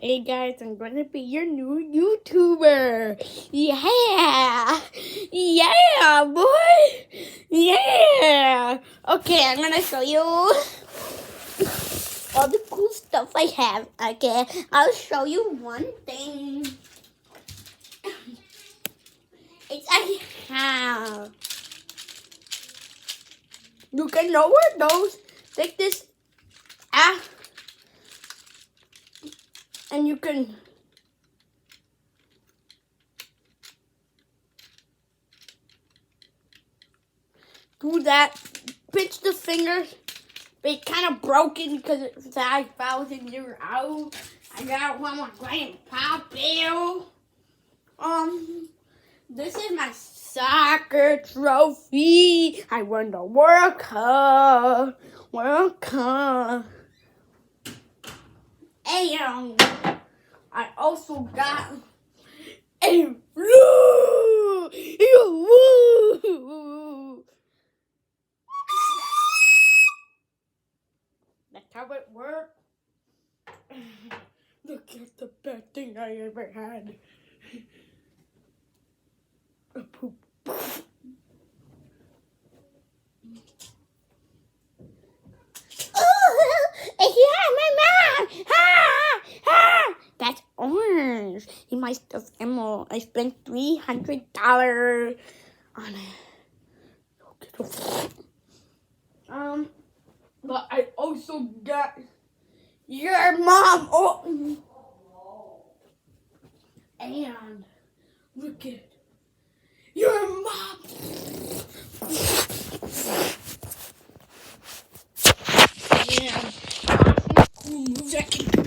Hey guys, I'm gonna be your new YouTuber. Yeah! Yeah, boy! Yeah! Okay, I'm gonna show you all the cool stuff I have. Okay, I'll show you one thing. It's a hat. You can lower those. Take this and you can do that. Pinch the fingers. It's kind of broken because it's 5,000 years out. I got one with Grandpa Bill. This is my soccer trophy. I won the World Cup. World Cup. And I also got a blue. That's how it works. Look at the best thing I ever had. A poop. Yeah, my mom! That's orange. In my stuffed animal, I spent $300 on it. But I also got your mom. Oh, and look at your mom. Yeah, cool moves I can do.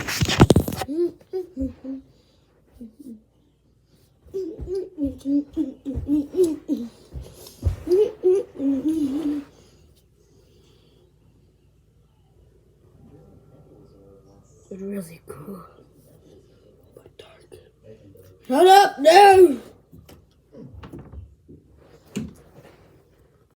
It's really cool. But dark. Shut up, no!